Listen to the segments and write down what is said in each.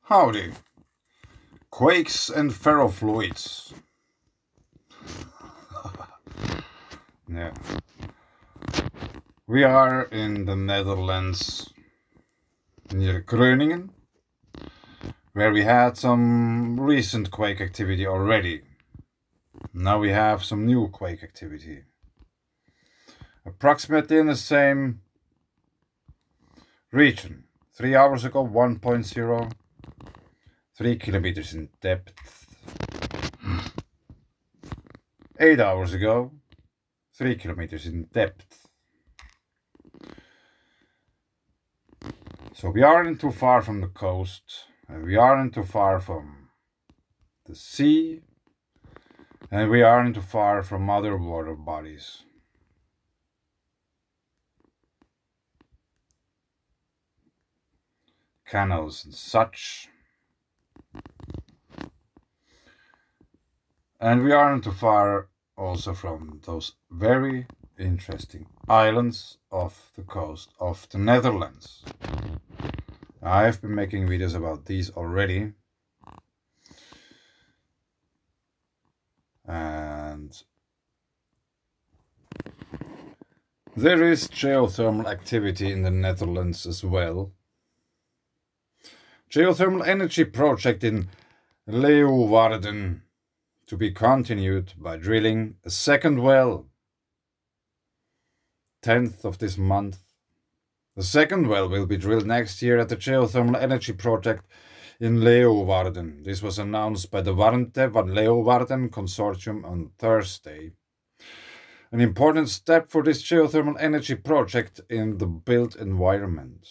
Howdy, Quakes and ferrofluids. Yeah. We are in the Netherlands, near Groningen, where we had some recent quake activity already. Now we have some new quake activity. Approximately in the same region. 3 hours ago, 1.0. 3 kilometers in depth. 8 hours ago, 3 kilometers in depth. So we aren't too far from the coast, and we aren't too far from the sea, and we aren't too far from other water bodies. Canals and such. And we aren't too far also from those very interesting islands off the coast of the Netherlands. I've been making videos about these already. And there is geothermal activity in the Netherlands as well. Geothermal energy project in Leybourne to be continued by drilling a second well. 10th of this month. The second well will be drilled next year at the geothermal energy project in Leybourne. This was announced by the Warmte van Leeuwarden Consortium on Thursday. An important step for this geothermal energy project in the built environment.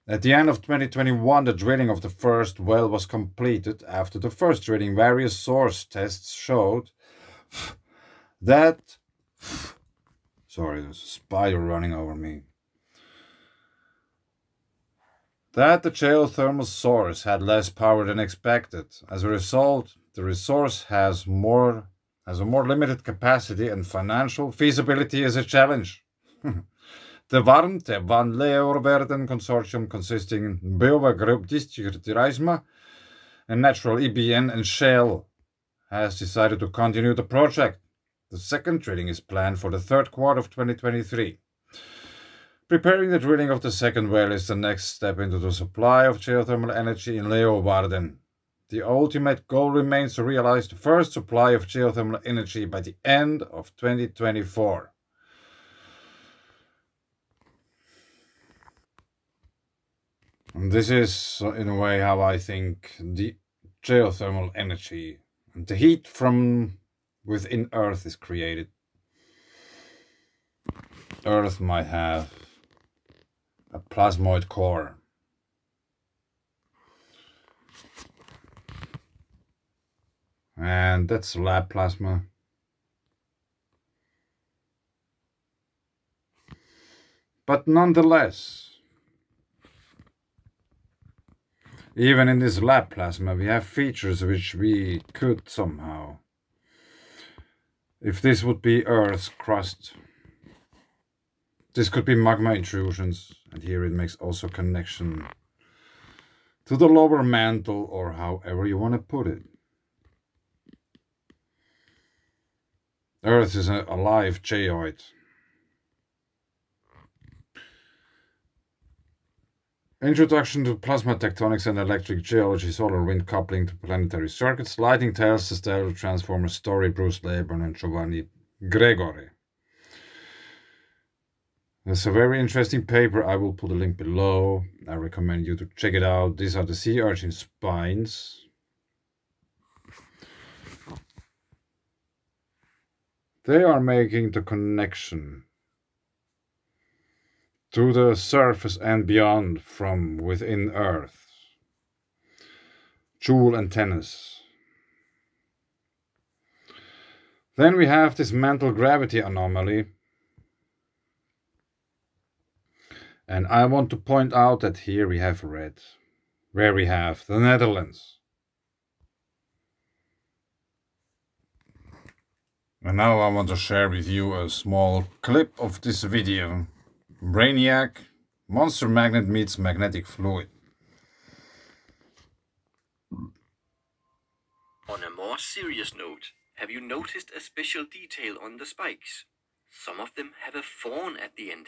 At the end of 2021, the drilling of the first well was completed. After the first drilling, various source tests showed that... Sorry, there's a spider running over me. That the geothermal source had less power than expected. As a result, the resource has a more limited capacity, and financial feasibility is a challenge. The Warmte van Leeuwarden Consortium, consisting Bouwgroep District and Natural EBN and Shell, has decided to continue the project. The second drilling is planned for the third quarter of 2023. Preparing the drilling of the second well is the next step into the supply of geothermal energy in Leeuwarden. The ultimate goal remains to realize the first supply of geothermal energy by the end of 2024. And this is, in a way, how I think the geothermal energy and the heat from within Earth is created. Earth might have a plasmoid core. And that's lab plasma. But nonetheless, even in this lab plasma, we have features which we could somehow, if this would be Earth's crust, this could be magma intrusions, and here it makes also connection to the lower mantle, or however you want to put it. Earth is a live geoid. Introduction to plasma tectonics and electric geology, solar wind coupling to planetary circuits, lighting tells the stellar transformer story, Bruce Leybourne and Giovanni Gregori. It's a very interesting paper. I will put a link below. I recommend you to check it out. These are the sea urchin spines. They are making the connection to the surface and beyond from within Earth. Joule antennas. Then we have this mantle gravity anomaly. And I want to point out that here we have red, where we have the Netherlands. And now I want to share with you a small clip of this video. Brainiac, monster magnet meets magnetic fluid. On a more serious note, have you noticed a special detail on the spikes? Some of them have a fawn at the end.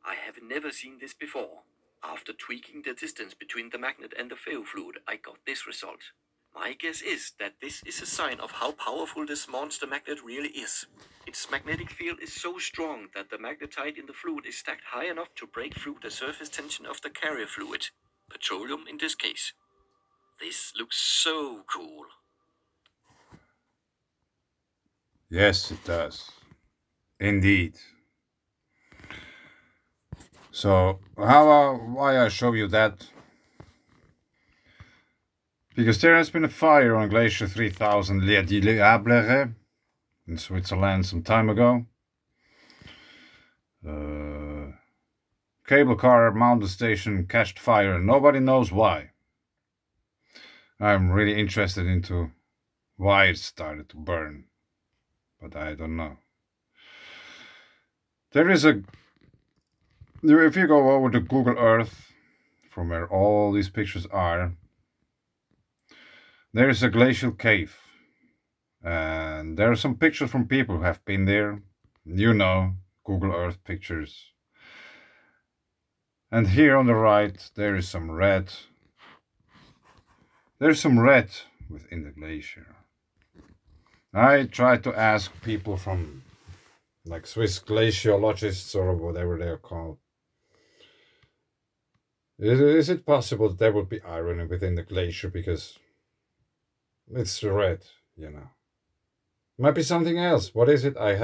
I have never seen this before. After tweaking the distance between the magnet and the ferrofluid, I got this result. My guess is that this is a sign of how powerful this monster magnet really is. Its magnetic field is so strong that the magnetite in the fluid is stacked high enough to break through the surface tension of the carrier fluid, petroleum in this case. This looks so cool. Yes, it does. Indeed. So, why I show you that? Because there has been a fire on Glacier 3000 Leybourne in Switzerland some time ago. Cable car mountain station catched fire and nobody knows why. I'm really interested into why it started to burn, but I don't know. There is if you go over to Google Earth, from where all these pictures are, there is a glacial cave. And there are some pictures from people who have been there. You know, Google Earth pictures. And here on the right, there is some red. There's some red within the glacier. I tried to ask people from, like, Swiss glaciologists or whatever they're called. Is it possible that there would be iron within the glacier because it's red, you know? Might be something else. What is it? I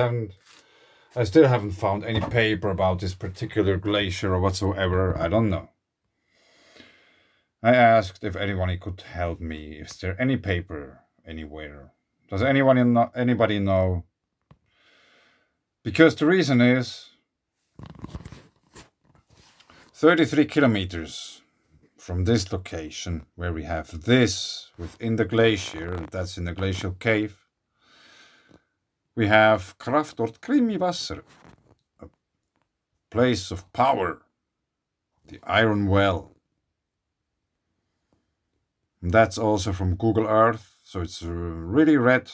still haven't found any paper about this particular glacier or whatsoever. I don't know. I asked if anyone could help me. Is there any paper anywhere? Does anybody know? Because the reason is 33 kilometers from this location, where we have this within the glacier, that's in the glacial cave, we have Kraftort Krimiwasser, a place of power, the Iron Well. And that's also from Google Earth, so it's really red,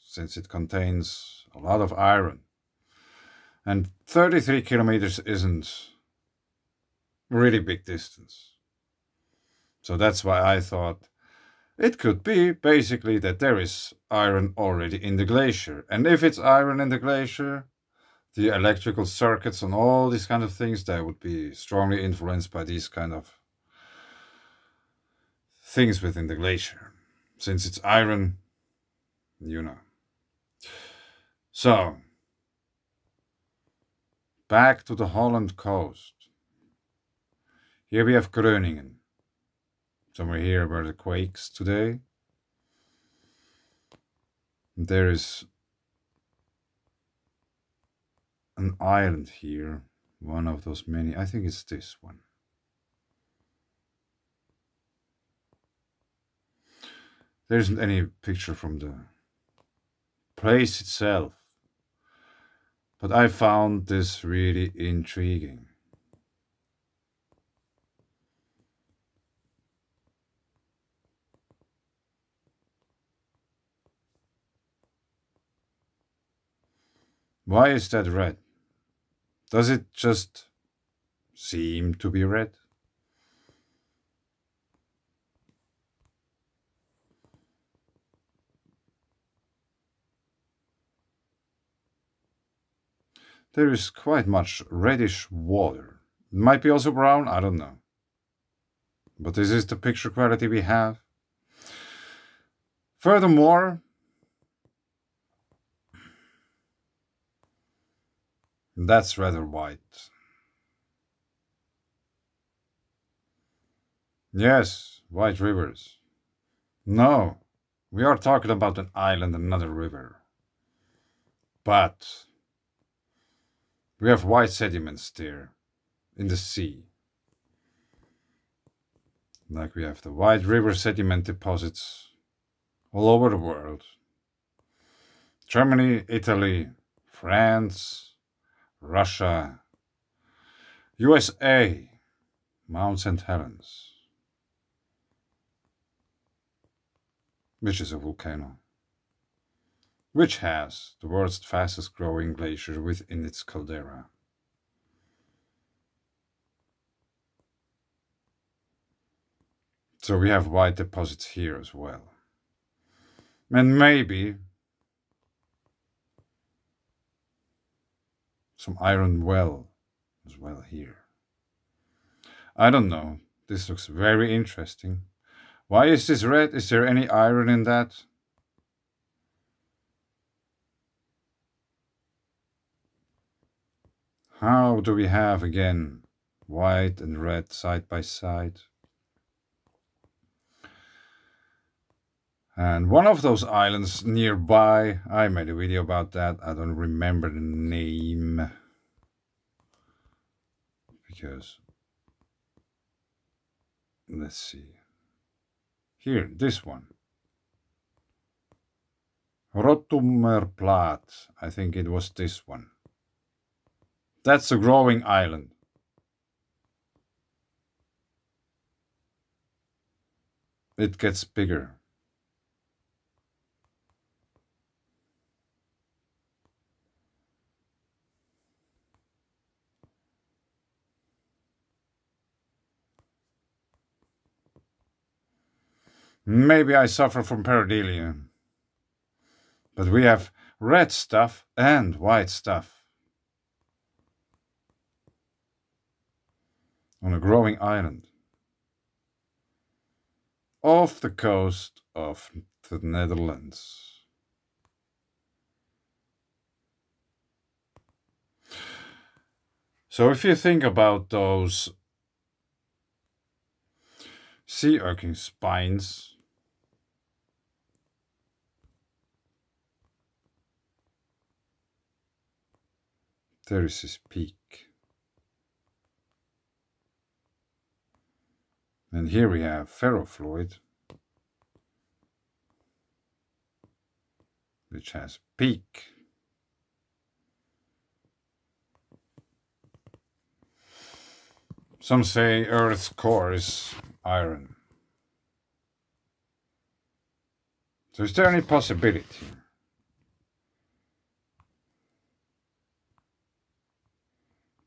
since it contains a lot of iron. And 33 kilometers isn't a really big distance. So that's why I thought it could be basically that there is iron already in the glacier. And if it's iron in the glacier, the electrical circuits and all these kind of things, that would be strongly influenced by these kind of things within the glacier. Since it's iron, you know. So, back to the Holland coast. Here we have Groningen. Somewhere here were the Quakes today. There is an island here, one of those many. I think it's this one. There isn't any picture from the place itself, but I found this really intriguing. Why is that red? Does it just seem to be red? There is quite much reddish water. It might be also brown, I don't know. But this is the picture quality we have. Furthermore, that's rather white. Yes, white rivers. No, we are talking about an island and not a river. But we have white sediments there in the sea. Like we have the white river sediment deposits all over the world. Germany, Italy, France, Russia, USA, Mount St. Helens. which is a volcano, which has the world's fastest growing glacier within its caldera. So we have white deposits here as well. And maybe some iron well as well here. I don't know. This looks very interesting. Why is this red? Is there any iron in that? How do we have again white and red side by side? And one of those islands nearby, I made a video about that. I don't remember the name. Because, let's see. Here, this one. Rotumerplaat. I think it was this one. That's a growing island. It gets bigger. Maybe I suffer from pareidolia. But we have red stuff and white stuff on a growing island off the coast of the Netherlands. So if you think about those sea urchin spines, there is this peak. And here we have ferrofluid, which has peak. Some say Earth's core is iron. So is there any possibility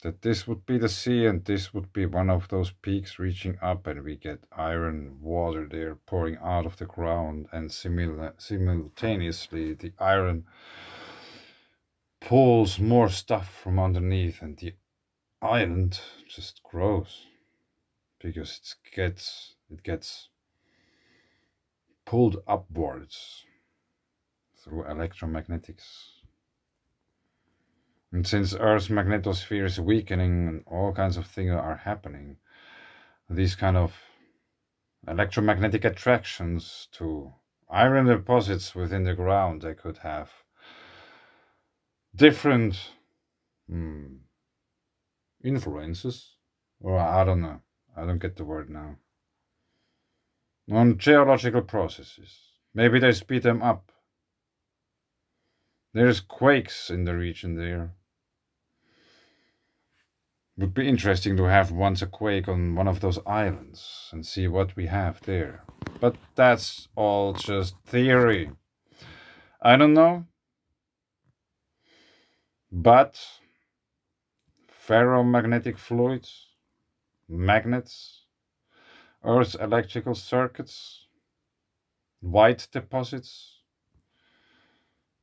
that this would be the sea and this would be one of those peaks reaching up and we get iron water there pouring out of the ground, and simultaneously the iron pulls more stuff from underneath and the island just grows because it gets pulled upwards through electromagnetics. And since Earth's magnetosphere is weakening and all kinds of things are happening, these kind of electromagnetic attractions to iron deposits within the ground, they could have different influences, or I don't know, I don't get the word now, on geological processes. Maybe they speed them up. There's quakes in the region there. Would be interesting to have once a quake on one of those islands and see what we have there. But that's all just theory. I don't know. But ferromagnetic fluids, magnets, Earth's electrical circuits, white deposits,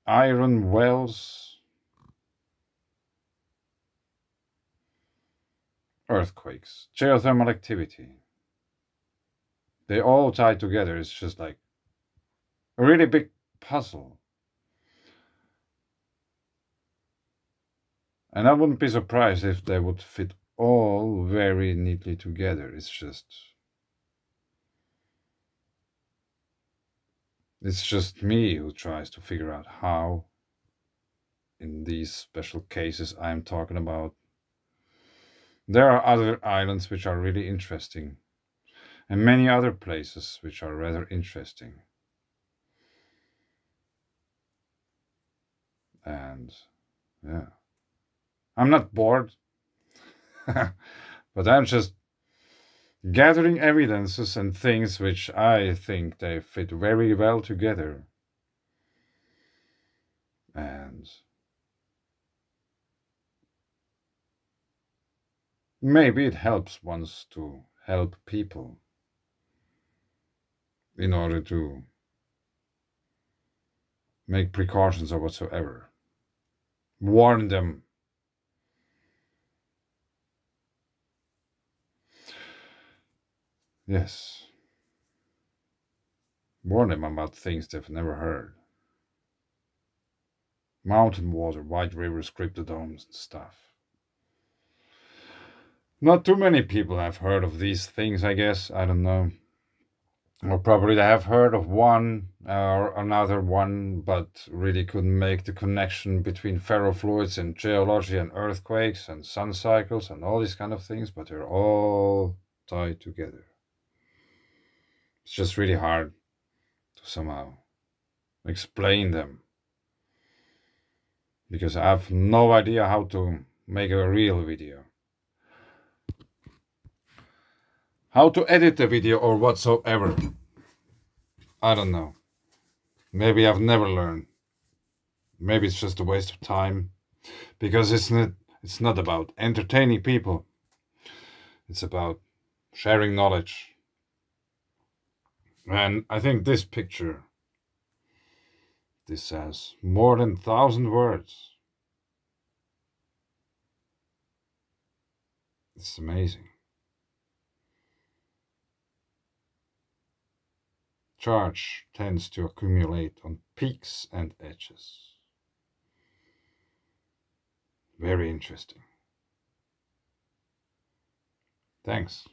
iron wells, earthquakes, geothermal activity. They all tie together. It's just like a really big puzzle. And I wouldn't be surprised if they would fit all very neatly together. It's just me who tries to figure out how, in these special cases I'm talking about. There are other islands which are really interesting, and many other places which are rather interesting. And yeah, I'm not bored, but I'm just gathering evidences and things which I think they fit very well together. And maybe it helps once to help people in order to make precautions or whatsoever. Warn them. Yes. Warn them about things they've never heard. Mountain water, white rivers, cryptodomes and stuff. Not too many people have heard of these things, I guess. I don't know. Or probably they have heard of one or another one, but really couldn't make the connection between ferrofluids and geology and earthquakes and sun cycles and all these kind of things, but they're all tied together. It's just really hard to somehow explain them, because I have no idea how to make a real video. How to edit the video or whatsoever. I don't know. Maybe I've never learned. Maybe it's just a waste of time. Because it's not about entertaining people. It's about sharing knowledge. And I think this picture, this has more than 1,000 words. It's amazing. Charge tends to accumulate on peaks and edges. Very interesting. Thanks.